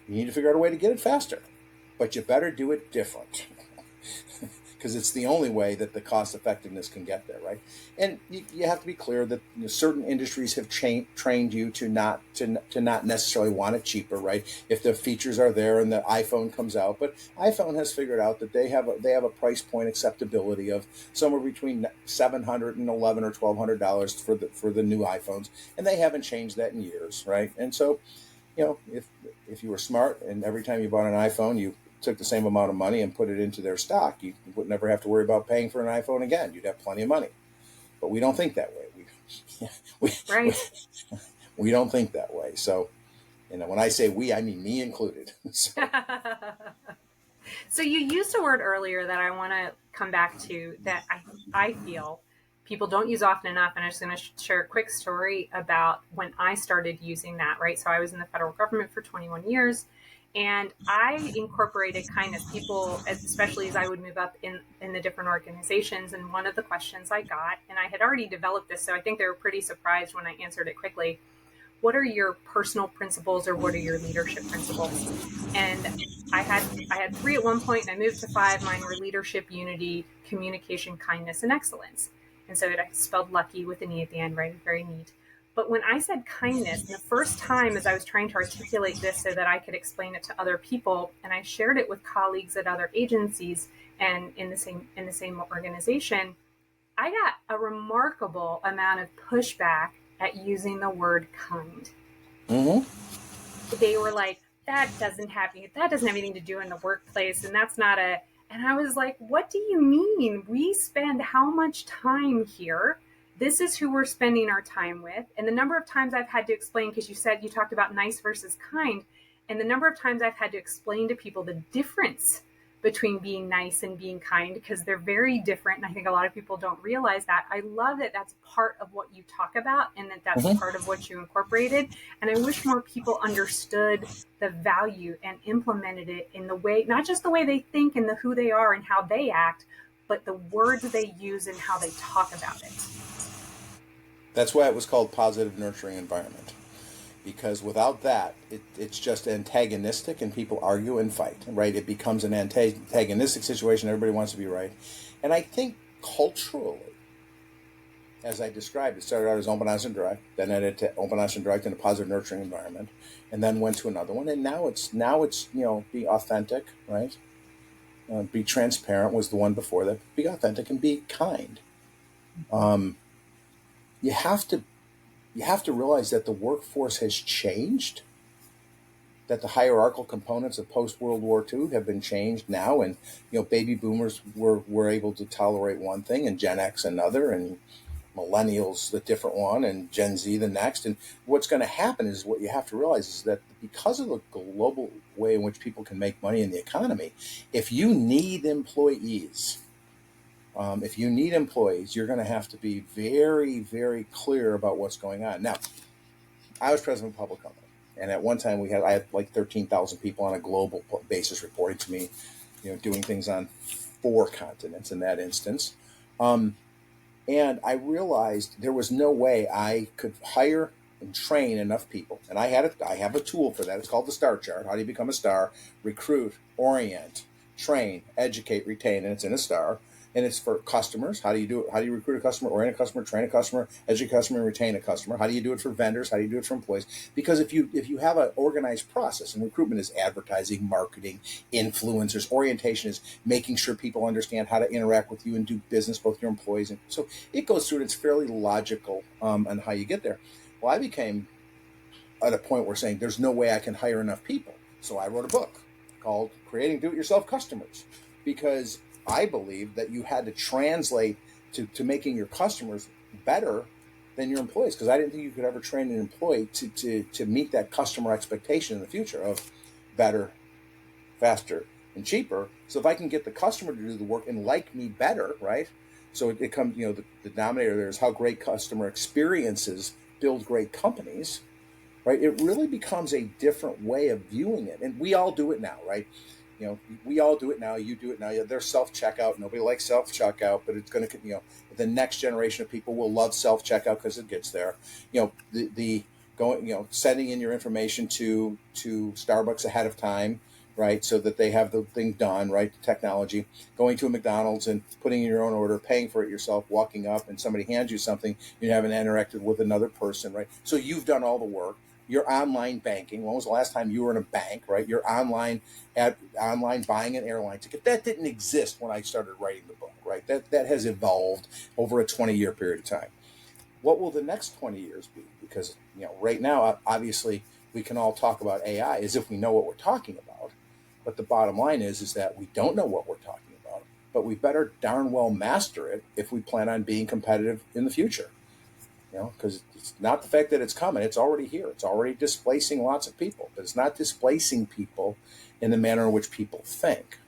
You need to figure out a way to get it faster, but you better do it different. Because it's the only way that the cost effectiveness can get there, right? And you have to be clear that certain industries have trained you to not necessarily want it cheaper, right? If the features are there and the iPhone comes out, but iPhone has figured out that they have a price point acceptability of somewhere between $711 or $1,200 for the new iPhones, and they haven't changed that in years, right? And so if you were smart and every time you bought an iPhone, you took the same amount of money and put it into their stock, you would never have to worry about paying for an iPhone again. You'd have plenty of money. But we don't think that way. We, we, Right. we don't think that way. So, when I say we, I mean me included. So, So you used a word earlier that I want to come back to that I feel people don't use often enough. And I'm just going to share a quick story about when I started using that, right? So I was in the federal government for 21 years and I incorporated kindness. People, especially as I would move up in the different organizations. And one of the questions I got, and I had already developed this, so I think they were pretty surprised when I answered it quickly. What are your personal principles or what are your leadership principles? And I had three at one point, and I moved to five. Mine were leadership, unity, communication, kindness, and excellence. And so I spelled lucky with an E at the end, right? Very neat. But when I said kindness, and the first time as I was trying to articulate this so that I could explain it to other people, and I shared it with colleagues at other agencies and in the same organization, I got a remarkable amount of pushback at using the word kind. mm-hmm. They were like, that doesn't have anything to do in the workplace, and that's not a. And I was like, what do you mean? We spend how much time here? This is who we're spending our time with. And the number of times I've had to explain, because you talked about nice versus kind, and the number of times I've had to explain to people the difference between being nice and being kind, because they're very different. And I think a lot of people don't realize that. I love that that's part of what you talk about and that that's Mm-hmm. part of what you incorporated. And I wish more people understood the value and implemented it in the way, not just the way they think and who they are and how they act, but the words they use and how they talk about it. That's why it was called positive nurturing environment. Because without that, it's just antagonistic and people argue and fight, right? It becomes an antagonistic situation. Everybody wants to be right. And I think culturally, as I described, it started out as open, honest, and direct, then added to open, honest, and direct in a positive nurturing environment, and then went to another one. And now it's be authentic, right? Be transparent was the one before that. Be authentic and be kind. Um, you have to you have to realize that the workforce has changed, that the hierarchical components of post World War II have been changed now, and baby boomers were able to tolerate one thing, and Gen X another, and millennials the different one, and Gen Z the next. And what's going to happen is what you have to realize is that because of the global way in which people can make money in the economy, if you need employees, you're going to have to be very, very clear about what's going on. Now, I was president of a public company, and at one time I had like 13,000 people on a global basis reporting to me, doing things on 4 continents in that instance. Um, and I realized there was no way I could hire and train enough people. And I have a tool for that. It's called the STAR chart. How do you become a star? Recruit, orient, train, educate, retain, and it's in a star. And it's for customers. How do you do it? How do you recruit a customer, orient a customer, train a customer, educate a customer, and retain a customer? How do you do it for vendors? How do you do it for employees? Because if you have an organized process, and recruitment is advertising, marketing, influencers, orientation is making sure people understand how to interact with you and do business, both your employees, and so it goes through. And it's fairly logical on how you get there. Well, I became at a point where saying there's no way I can hire enough people, so I wrote a book called "Creating Do-It-Yourself Customers," because I believe that you had to translate to making your customers better than your employees, because I didn't think you could ever train an employee to meet that customer expectation in the future of better, faster, and cheaper. So if I can get the customer to do the work and like me better, right? So it comes, the denominator there is how great customer experiences build great companies, right? It really becomes a different way of viewing it. And we all do it now, right? We all do it now. You do it now. There's self checkout. Nobody likes self checkout, but it's going to, the next generation of people will love self checkout because it gets there. The going, sending in your information to Starbucks ahead of time, right? So that they have the thing done, right? The technology, going to a McDonald's and putting in your own order, paying for it yourself, walking up and somebody hands you something, you haven't interacted with another person, right? So you've done all the work. Your online banking. When was the last time you were in a bank, right? Your online buying an airline ticket. That didn't exist when I started writing the book, right? That has evolved over a 20-year period of time. What will the next 20 years be? Because right now, obviously, we can all talk about AI as if we know what we're talking about, but the bottom line is that we don't know what we're talking about. But we better darn well master it if we plan on being competitive in the future. Because it's not the fact that it's coming; it's already here. It's already displacing lots of people, but it's not displacing people in the manner in which people think.